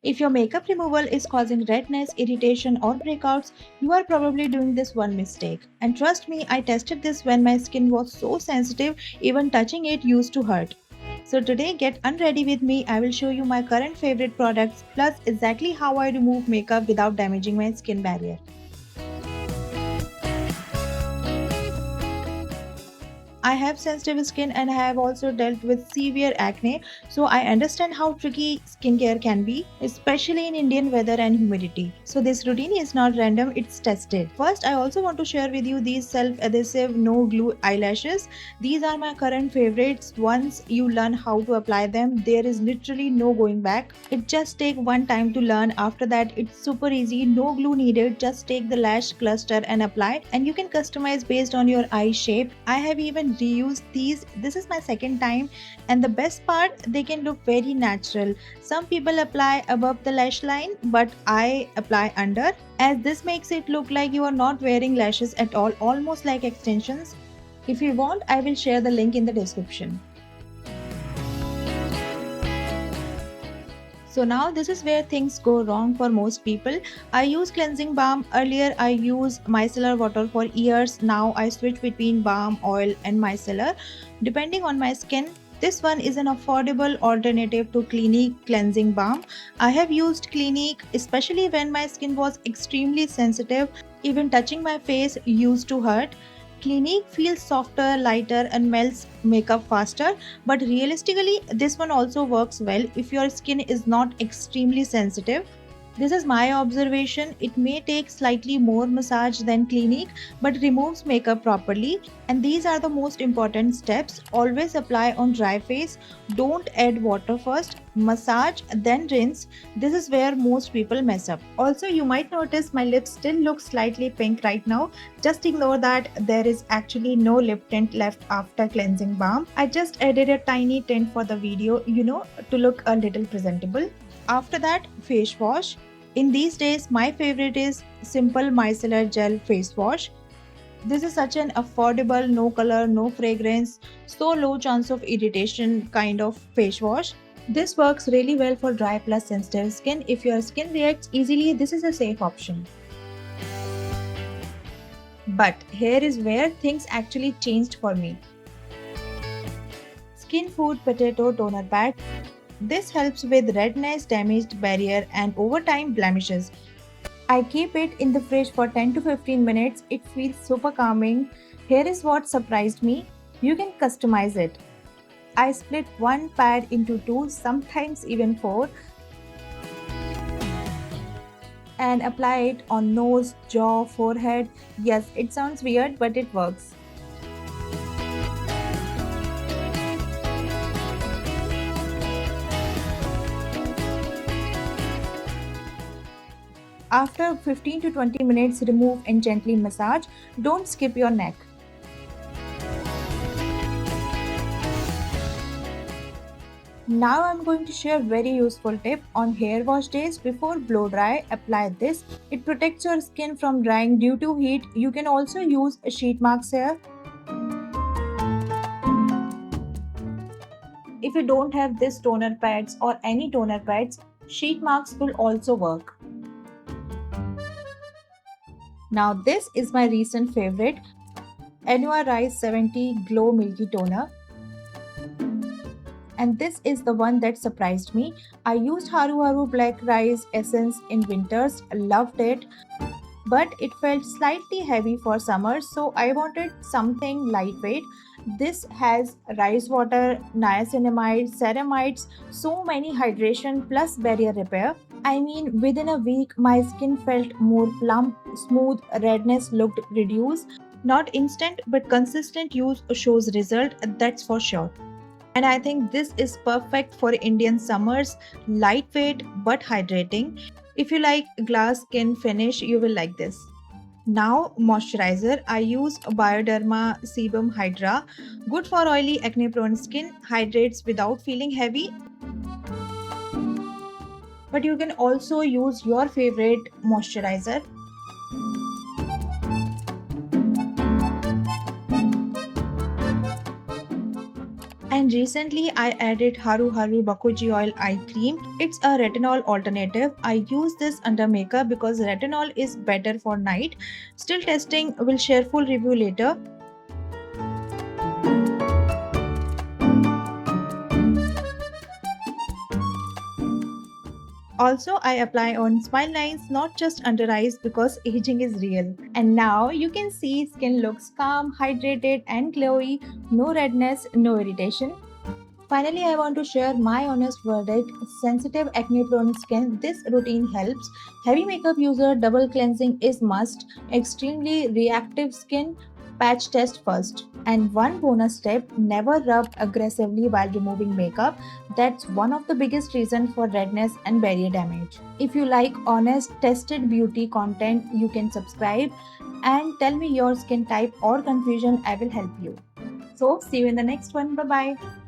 If your makeup removal is causing redness, irritation, or breakouts, you are probably doing this one mistake. And trust me, I tested this when my skin was so sensitive, even touching it used to hurt. So today, get unready with me. I will show you my current favorite products plus exactly how I remove makeup without damaging my skin barrier. I have sensitive skin and I have also dealt with severe acne, so I understand how tricky skincare can be, especially in Indian weather and humidity. So, this routine is not random, it's tested. First, I also want to share with you these self adhesive, no glue eyelashes. These are my current favorites. Once you learn how to apply them, there is literally no going back. It just takes one time to learn. After that, it's super easy, no glue needed. Just take the lash cluster and apply, and you can customize based on your eye shape. I have even reused these. This is my second time, and the best part, they can look very natural. Some people apply above the lash line, but I apply under, as this makes it look like you are not wearing lashes at all, almost like extensions. If you want, I will share the link in the description. So now this is where things go wrong for most people. I use cleansing balm. Earlier I used micellar water for years. Now I switch between balm, oil and micellar depending on my skin. This one is an affordable alternative to Clinique cleansing balm. I have used Clinique especially when my skin was extremely sensitive. Even touching my face used to hurt. Clinique feels softer, lighter, and melts makeup faster. But realistically, this one also works well if your skin is not extremely sensitive. This is my observation. It may take slightly more massage than Clinique, but removes makeup properly. And these are the most important steps. Always apply on dry face. Don't add water first. Massage, then rinse. This is where most people mess up. Also, you might notice my lips still look slightly pink right now. Just ignore that. There is actually no lip tint left after cleansing balm. I just added a tiny tint for the video, to look a little presentable. After that, face wash. In these days, my favorite is Simple Micellar Gel Face Wash. This is such an affordable, no color, no fragrance, so low chance of irritation kind of face wash. This works really well for dry plus sensitive skin. If your skin reacts easily, this is a safe option. But here is where things actually changed for me. Skin Food Potato Toner Pad. This helps with redness, damaged barrier, and over time blemishes. I keep it in the fridge for 10 to 15 minutes. It feels super calming. Here is what surprised me. You can customize it. I split one pad into two, sometimes even four, and apply it on nose, jaw, forehead. Yes, it sounds weird, but it works. After 15 to 20 minutes, remove and gently massage. Don't skip your neck. Now I'm going to share a very useful tip on hair wash days before blow dry. Apply this. It protects your skin from drying due to heat. You can also use sheet marks here. If you don't have this toner pads or any toner pads, sheet marks will also work. Now this is my recent favorite, Anua Rice 70 Glow Milky Toner. And this is the one that surprised me. I used Haru Haru Black Rice Essence in winters, loved it, but it felt slightly heavy for summer, so I wanted something lightweight. This has rice water, niacinamide, ceramides, so many hydration plus barrier repair. I mean, within a week, my skin felt more plump, smooth, redness looked reduced. Not instant, but consistent use shows result, that's for sure. And I think this is perfect for Indian summers, lightweight but hydrating. If you like glass skin finish, you will like this. Now, moisturizer. I use Bioderma Sebum Hydra. Good for oily, acne prone skin, hydrates without feeling heavy. But you can also use your favorite moisturizer. And Recently, I added Haru Haru Bakuji Oil Eye Cream. It's a retinol alternative. I use this under makeup because retinol is better for night. Still testing, will share full review later. Also, I apply on smile lines, not just under eyes because aging is real. And now you can see skin looks calm, hydrated, and glowy. No redness, no irritation. Finally, I want to share my honest verdict. Sensitive acne prone skin, this routine helps. Heavy makeup user, double cleansing is must. Extremely reactive skin, patch test first. And one bonus tip, never rub aggressively while removing makeup. That's one of the biggest reasons for redness and barrier damage. If you like honest, tested beauty content, you can subscribe and tell me your skin type or confusion. I will help you. So, see you in the next one. Bye bye.